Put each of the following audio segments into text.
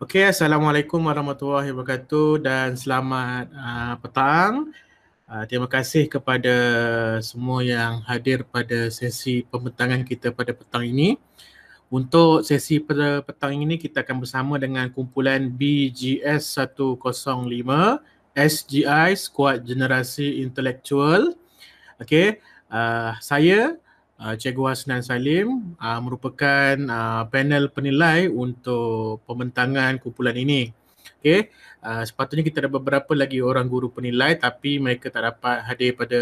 Okey, Assalamualaikum warahmatullahi wabarakatuh dan selamat petang. Terima kasih kepada semua yang hadir pada sesi pembentangan kita pada petang ini. Untuk sesi pada petang ini kita akan bersama dengan kumpulan BGS 105 SGI Skuad Generasi Intelektual. Okey, saya Cikgu Hasnan Salim merupakan panel penilai untuk pembentangan kumpulan ini. Okey, sepatutnya kita ada beberapa lagi orang guru penilai tapi mereka tak dapat hadir pada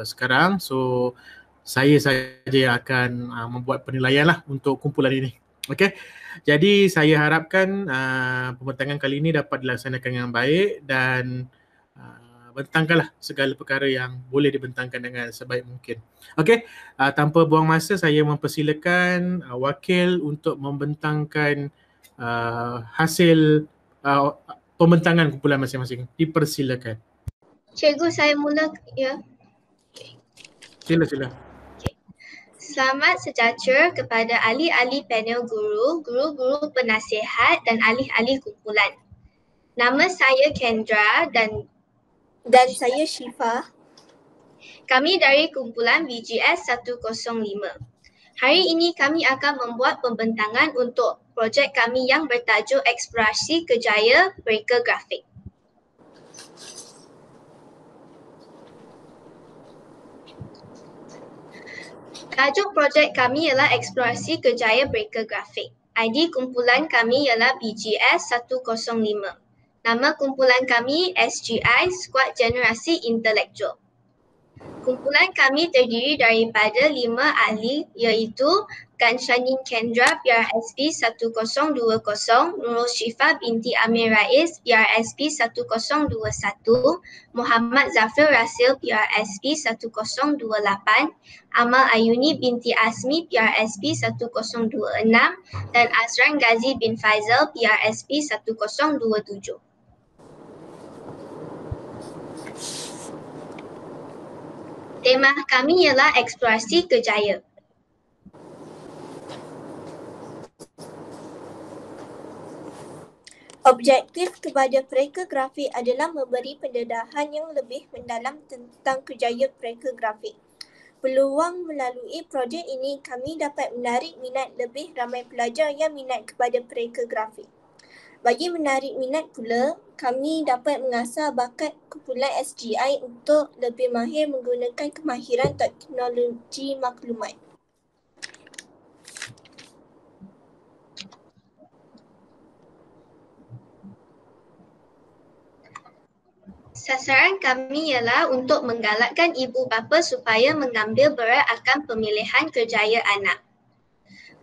sekarang. So saya saja yang akan membuat penilaian lah untuk kumpulan ini. Okey. Jadi saya harapkan pembentangan kali ini dapat dilaksanakan dengan baik dan bentangkanlah segala perkara yang boleh dibentangkan dengan sebaik mungkin. Okey, tanpa buang masa saya mempersilakan wakil untuk membentangkan hasil pembentangan kumpulan masing-masing. Dipersilakan. Cikgu, saya mula ya. Sila. Selamat sejahtera kepada ahli-ahli panel guru, guru-guru penasihat dan ahli-ahli kumpulan. Nama saya Kendra dan saya Syifa. Kami dari kumpulan BGS 105. Hari ini kami akan membuat pembentangan untuk projek kami yang bertajuk Eksplorasi Kerjaya Bereka Grafik. Tajuk projek kami ialah Eksplorasi Kerjaya Bereka Grafik. ID kumpulan kami ialah BGS 105. Nama kumpulan kami SGI Skuad Generasi Intelektual. Kumpulan kami terdiri daripada 5 ahli iaitu Ganshanin Kendra PRSP 1020, Nurul Syifa binti Amir Rais PRSP 1021, Muhammad Zafir Rasil PRSP 1028, Amal Ayuni binti Asmi PRSP 1026 dan Azran Ghazi bin Faizal PRSP 1027. Tema kami ialah eksplorasi kerjaya. Objektif kepada pereka grafik adalah memberi pendedahan yang lebih mendalam tentang kerjaya pereka grafik. Peluang melalui projek ini kami dapat menarik minat lebih ramai pelajar yang minat kepada pereka grafik. Bagi menarik minat pula, kami dapat mengasah bakat kumpulan SGI untuk lebih mahir menggunakan kemahiran teknologi maklumat. Sasaran kami ialah untuk menggalakkan ibu bapa supaya mengambil berat akan pemilihan kerjaya anak.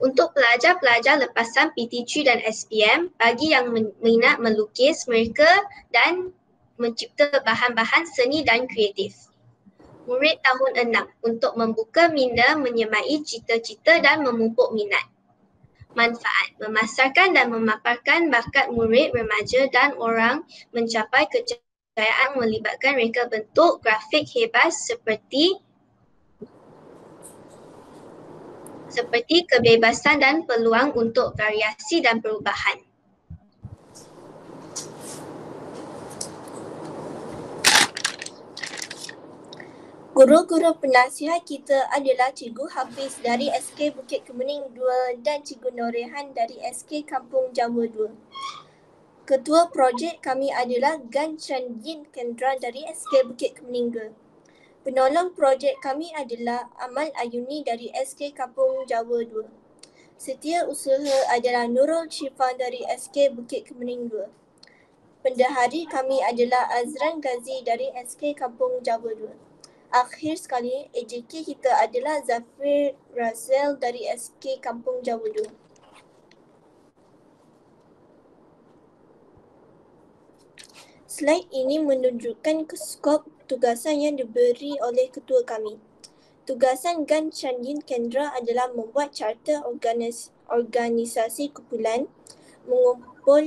Untuk pelajar-pelajar lepasan PTG dan SPM, bagi yang minat melukis mereka dan mencipta bahan-bahan seni dan kreatif. Murid tahun 6 untuk membuka minda, menyemai cita-cita dan memupuk minat. Manfaat, memasarkan dan memaparkan bakat murid, remaja dan orang mencapai kejayaan melibatkan reka bentuk grafik hebat seperti kebebasan dan peluang untuk variasi dan perubahan. Guru-guru penasihat kita adalah Cikgu Hafiz dari SK Bukit Kemuning 2 dan Cikgu Norehan dari SK Kampung Jawa 2. Ketua projek kami adalah Ganshanin Kendra dari SK Bukit Kemuning 2. Penolong projek kami adalah Amal Ayuni dari SK Kampung Jawa 2. Setiausaha adalah Nurul Syifa dari SK Bukit Kemuning 2. Pendahari kami adalah Azran Ghazi dari SK Kampung Jawa 2. Akhir sekali, AJK kita adalah Zafir Razel dari SK Kampung Jawa 2. Slide ini menunjukkan skop tugasan yang diberi oleh ketua kami. Tugasan Ganshanin Kendra adalah membuat carta organisasi kumpulan, mengumpul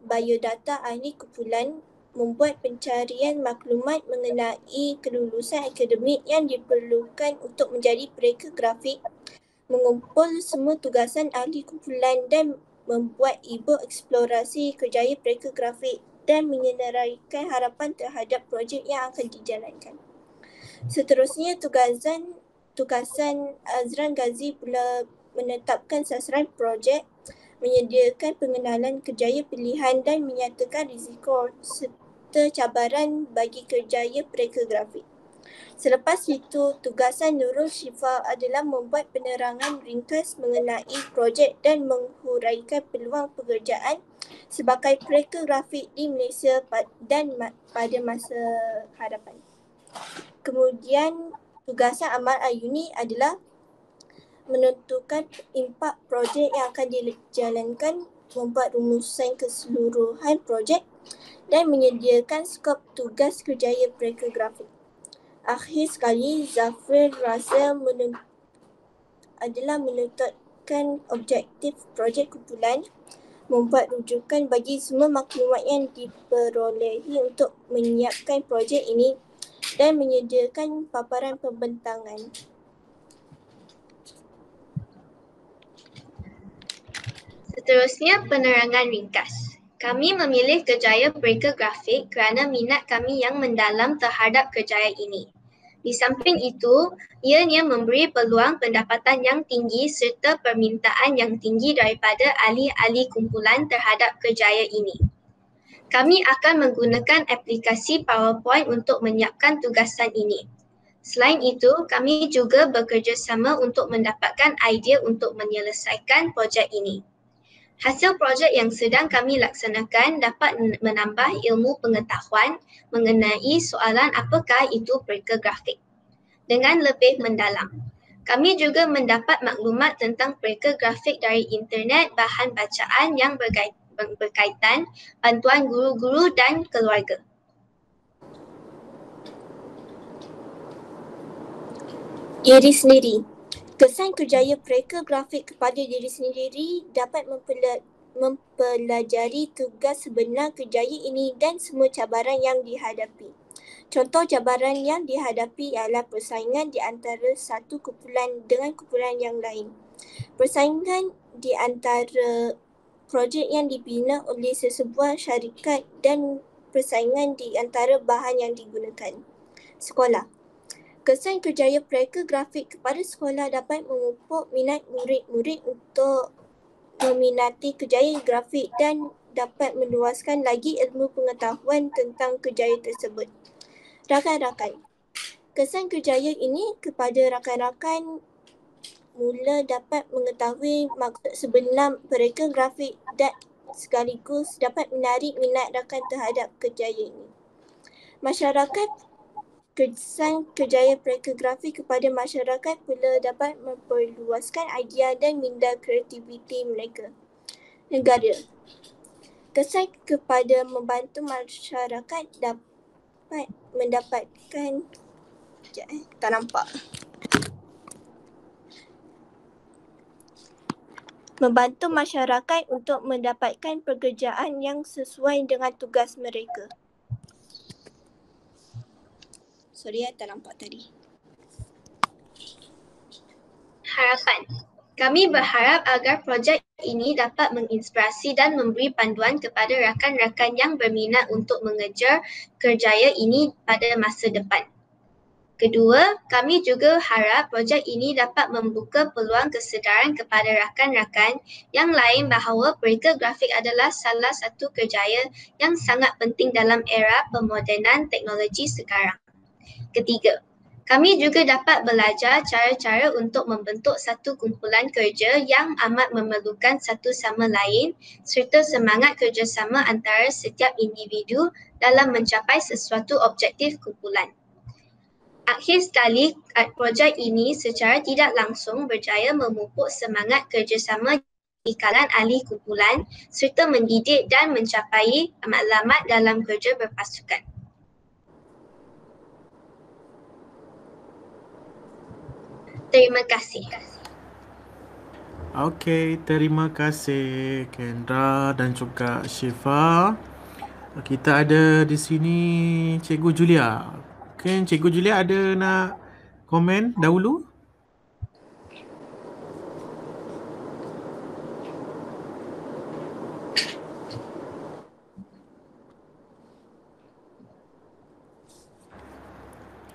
biodata ahli kumpulan, membuat pencarian maklumat mengenai kelulusan akademik yang diperlukan untuk menjadi pereka grafik, mengumpul semua tugasan ahli kumpulan dan membuat e-book eksplorasi kerjaya pereka grafik dan menyenaraikan harapan terhadap projek yang akan dijalankan. Seterusnya, tugasan Azran Ghazi pula menetapkan sasaran projek, menyediakan pengenalan kerjaya pilihan dan menyatakan risiko serta cabaran bagi kerjaya pereka grafik. Selepas itu, tugasan Nurul Shifa adalah membuat penerangan ringkas mengenai projek dan menghuraikan peluang pekerjaan sebagai pereka grafik di Malaysia dan pada masa hadapan. Kemudian, tugasan Amal Ayuni adalah menentukan impak projek yang akan dijalankan, membuat rumusan keseluruhan projek dan menyediakan skop tugas kerjaya pereka grafik. Akhir sekali, Zafir Razel adalah menentukan objektif projek kumpulan, membuat rujukan bagi semua maklumat yang diperolehi untuk menyiapkan projek ini dan menyediakan paparan pembentangan. Seterusnya, penerangan ringkas. Kami memilih kerjaya pereka grafik kerana minat kami yang mendalam terhadap kerjaya ini. Di samping itu, ianya memberi peluang pendapatan yang tinggi serta permintaan yang tinggi daripada ahli-ahli kumpulan terhadap kerjaya ini. Kami akan menggunakan aplikasi PowerPoint untuk menyiapkan tugasan ini. Selain itu, kami juga bekerjasama untuk mendapatkan idea untuk menyelesaikan projek ini. Hasil projek yang sedang kami laksanakan dapat menambah ilmu pengetahuan mengenai soalan apakah itu pereka grafik dengan lebih mendalam. Kami juga mendapat maklumat tentang pereka grafik dari internet, bahan bacaan yang berkaitan, bantuan guru-guru dan keluarga. Diri sendiri. Kesan kerjaya pereka grafik kepada diri sendiri dapat mempelajari tugas sebenar kerjaya ini dan semua cabaran yang dihadapi. Contoh cabaran yang dihadapi ialah persaingan di antara satu kumpulan dengan kumpulan yang lain. Persaingan di antara projek yang dibina oleh sesebuah syarikat dan persaingan di antara bahan yang digunakan. Sekolah. Kesan kerjaya pereka grafik kepada sekolah dapat memupuk minat murid-murid untuk meminati kerjaya grafik dan dapat meluaskan lagi ilmu pengetahuan tentang kerjaya tersebut. Rakan-rakan. Kesan kerjaya ini kepada rakan-rakan mula dapat mengetahui maksud sebenar pereka grafik dan sekaligus dapat menarik minat rakan terhadap kerjaya ini. Masyarakat. Kesan kerjaya pereka grafik kepada masyarakat pula dapat memperluaskan idea dan minda kreativiti mereka. Negara. Kesan kepada membantu masyarakat dapat mendapatkan tak nampak. Membantu masyarakat untuk mendapatkan pekerjaan yang sesuai dengan tugas mereka. Sorry, tak nampak tadi. Harapan. Kami berharap agar projek ini dapat menginspirasi dan memberi panduan kepada rakan-rakan yang berminat untuk mengejar kerjaya ini pada masa depan. Kedua, kami juga harap projek ini dapat membuka peluang kesedaran kepada rakan-rakan yang lain bahawa pereka grafik adalah salah satu kerjaya yang sangat penting dalam era pemodenan teknologi sekarang. Ketiga, kami juga dapat belajar cara-cara untuk membentuk satu kumpulan kerja yang amat memerlukan satu sama lain serta semangat kerjasama antara setiap individu dalam mencapai sesuatu objektif kumpulan. Akhir sekali, projek ini secara tidak langsung berjaya memupuk semangat kerjasama di kalangan ahli kumpulan serta mendidik dan mencapai matlamat dalam kerja berpasukan. Terima kasih. Okey, terima kasih Kendra dan juga Syifa. Kita ada di sini Cikgu Julia. Okey, Cikgu Julia ada nak komen dahulu?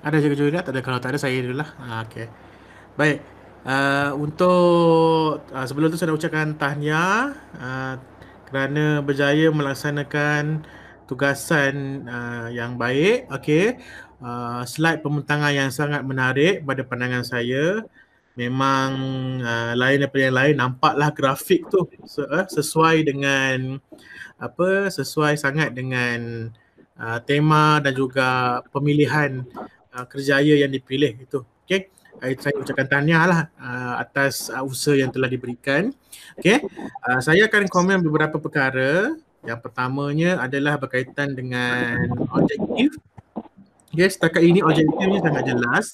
Ada Cikgu Julia? Tak ada. Kalau tak ada saya dulu lah. Okey. Baik. Untuk sebelum tu saya nak ucapkan tahniah kerana berjaya melaksanakan tugasan yang baik. Okey. Slide pembentangan yang sangat menarik pada pandangan saya. Memang lain daripada yang lain, nampaklah grafik tu sesuai dengan sesuai sangat dengan tema dan juga pemilihan kerjaya yang dipilih itu. Okey. Saya ucapkan tahniah lah atas usaha yang telah diberikan. Okey. Saya akan komen beberapa perkara. Yang pertamanya adalah berkaitan dengan objektif. Okey, setakat ini objektifnya sangat jelas.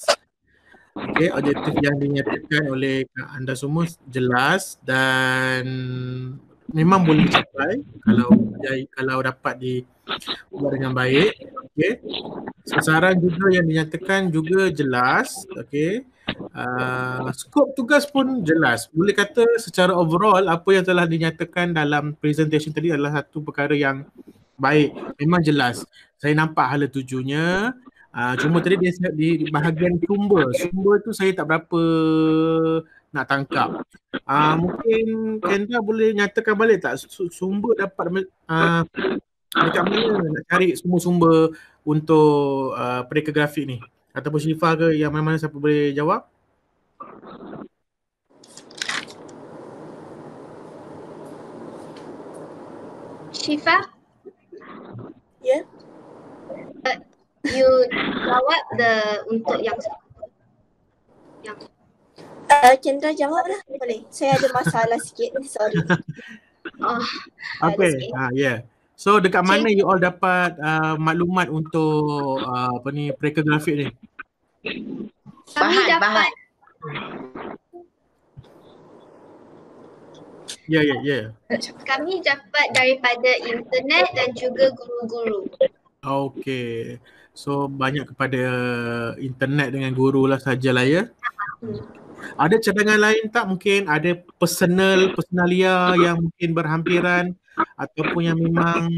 Okey, objektif yang dinyatakan oleh anda semua jelas dan memang boleh dicapai kalau dapat dibuat dengan baik. Okey. Sasaran juga yang dinyatakan juga jelas. Okey. Skop tugas pun jelas. Boleh kata secara overall apa yang telah dinyatakan dalam presentation tadi adalah satu perkara yang baik. Memang jelas. Saya nampak hala tujunya. Cuma tadi di bahagian sumber tu saya tak berapa nak tangkap. Mungkin Kendra boleh nyatakan balik tak sumber dapat dekat mana nak cari semua sumber untuk pereka grafik ni? Ataupun Syifa ke yang mana-mana siapa boleh jawab? Syifa? Ya. You jawab untuk yang Kendra jawab lah, boleh. Saya ada masalah sikit, sorry. Okay, yeah. So dekat mana you all dapat maklumat untuk pereka grafik ni? Kami dapat Ya. Kami dapat daripada internet dan juga guru-guru. Okay. So banyak kepada internet dengan guru lah sajalah ya. Ada cadangan lain tak? Mungkin ada personalia yang mungkin berhampiran ataupun yang memang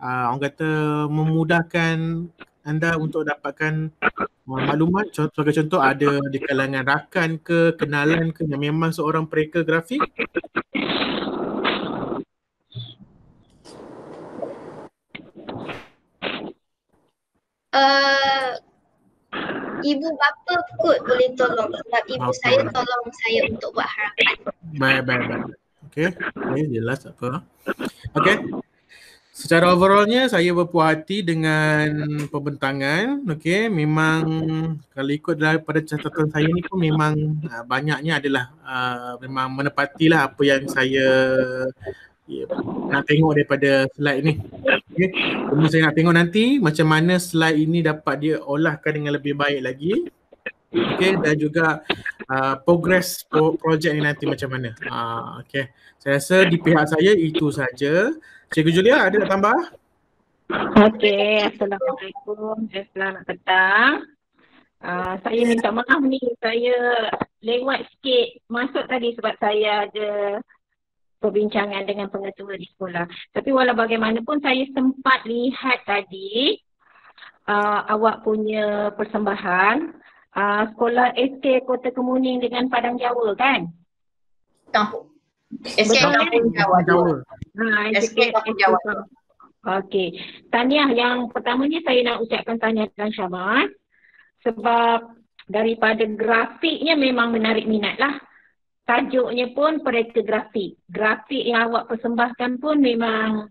orang kata memudahkan anda untuk dapatkan maklumat. Sebagai contoh, ada di kalangan rakan ke, kenalan ke yang memang seorang pereka grafik? Ibu bapa kot boleh tolong sebab ibu saya tolong saya untuk buat harapan. Baik. Okay, jelas apa. Okay. Secara overallnya saya berpuas hati dengan pembentangan. Okay, memang kalau ikut daripada catatan saya ni pun memang banyaknya adalah memang menepatilah apa yang saya nak tengok daripada slide ni. Okay. Cuma saya nak tengok nanti macam mana slide ini dapat dia olahkan dengan lebih baik lagi. Okay, dan juga progress projek ni nanti macam mana. Okay. Saya rasa di pihak saya itu saja. Cikgu Julia ada nak tambah? Okey, Assalamualaikum. Selamat petang. Saya minta maaf ni, saya lewat sikit masuk tadi sebab saya ada perbincangan dengan pengetua di sekolah. Tapi walau bagaimanapun saya sempat lihat tadi awak punya persembahan sekolah SK Kota Kemuning dengan Padang Jawa kan? Tahu. SK Kampung Jawa. SK Kampung Jawa. Okey. Tahniah yang pertamanya saya nak ucapkan tahniah dan Syabas sebab daripada grafiknya memang menarik minat lah. Tajuknya pun pereka grafik. Grafik yang awak persembahkan pun memang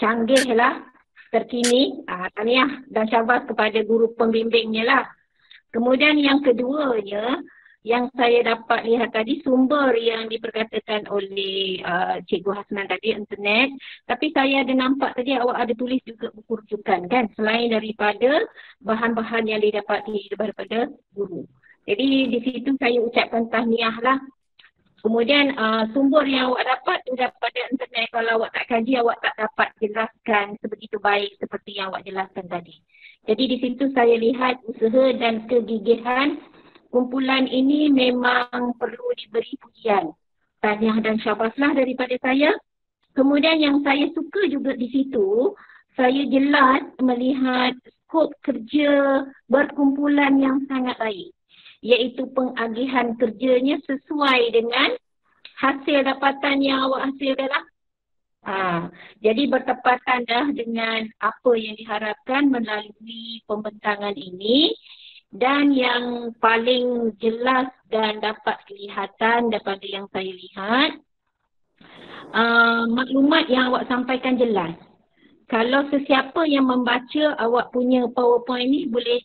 canggih lah, terkini. Tahniah dan syabas kepada guru pembimbingnya lah. Kemudian yang keduanya, yang saya dapat lihat tadi sumber yang diperkatakan oleh Cikgu Hasnan tadi, internet. Tapi saya ada nampak tadi awak ada tulis juga buku rujukan kan, selain daripada bahan-bahan yang didapati daripada guru. Jadi di situ saya ucapkan tahniah lah. Kemudian sumber yang awak dapat daripada internet, kalau awak tak kaji, awak tak dapat jelaskan sebegitu baik seperti yang awak jelaskan tadi. Jadi di situ saya lihat usaha dan kegigihan kumpulan ini memang perlu diberi pujian. Tahniah dan syabaslah daripada saya. Kemudian yang saya suka juga di situ, saya jelas melihat skop kerja berkumpulan yang sangat baik, iaitu pengagihan kerjanya sesuai dengan hasil dapatan yang awak hasilkan lah. Jadi bertepatan dah dengan apa yang diharapkan melalui pembentangan ini. Dan yang paling jelas dan dapat kelihatan daripada yang saya lihat, maklumat yang awak sampaikan jelas. Kalau sesiapa yang membaca awak punya PowerPoint ni boleh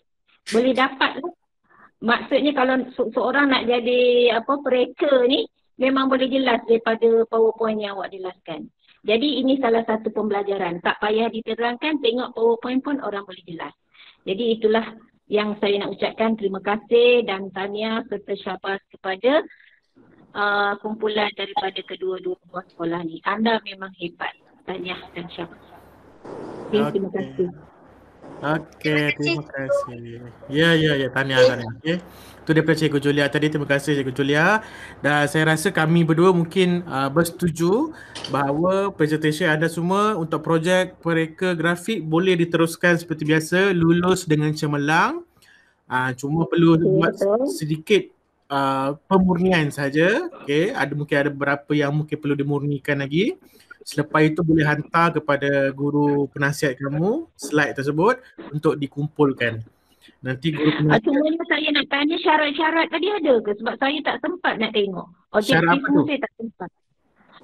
dapat lah. Maksudnya kalau seorang nak jadi pereka ni, memang boleh jelas daripada PowerPoint yang awak jelaskan. Jadi ini salah satu pembelajaran. Tak payah diterangkan, tengok PowerPoint pun orang boleh jelas. Jadi itulah yang saya nak ucapkan terima kasih dan tahniah serta syabas kepada kumpulan daripada kedua-dua buah sekolah ni. Anda memang hebat. Tahniah dan syabas. Terima kasih. Okey, terima kasih. Ya, tahniah. Okey. Itu daripada Cikgu Julia tadi. Terima kasih Cikgu Julia. Dan saya rasa kami berdua mungkin bersetuju bahawa presentation anda semua untuk projek pereka grafik boleh diteruskan seperti biasa, lulus dengan cemerlang. Cuma perlu buat sedikit pemurnian saja. Okey, mungkin ada beberapa yang mungkin perlu dimurnikan lagi. Selepas itu boleh hantar kepada guru penasihat kamu slide tersebut untuk dikumpulkan. Nanti guru penasihat. Cuma saya nak tanya syarat-syarat tadi ada ke? Sebab saya tak sempat nak tengok. Syarat apa tu? Saya tak sempat.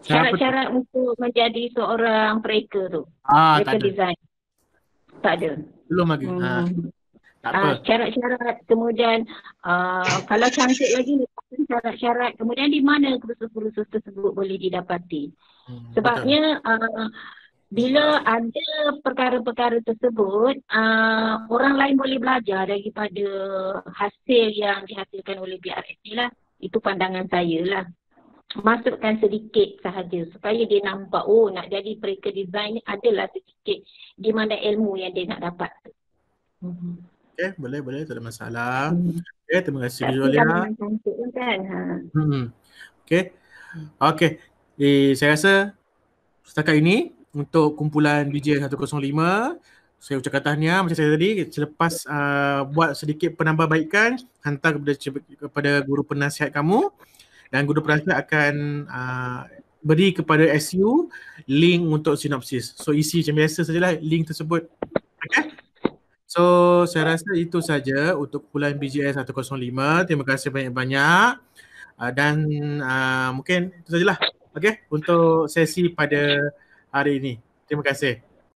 Syarat-syarat untuk menjadi seorang pereka tu. Pereka design. Tak ada. Belum lagi. Tak apa. Syarat-syarat, kemudian kalau cantik lagi syarat-syarat, kemudian di mana kursus-kursus tersebut boleh didapati. Sebabnya bila ada perkara-perkara tersebut, orang lain boleh belajar daripada hasil yang dihasilkan oleh BRS ni lah. Itu pandangan saya lah. Masukkan sedikit sahaja supaya dia nampak, nak jadi pereka design ni adalah sedikit di mana ilmu yang dia nak dapat. Okey, boleh, tak ada masalah. Okey, terima kasih Julia. Okey. Saya rasa setakat ini untuk kumpulan BJ 105, saya ucapkan tahniah macam saya tadi. Selepas buat sedikit penambahbaikan, hantar kepada guru penasihat kamu dan guru penasihat akan beri kepada SU link untuk sinopsis. So isi macam biasa sajalah link tersebut. Okay? So saya rasa itu saja untuk kumpulan BJS 105. Terima kasih banyak-banyak dan mungkin itu sajalah. Okay, untuk sesi pada hari ini. Terima kasih.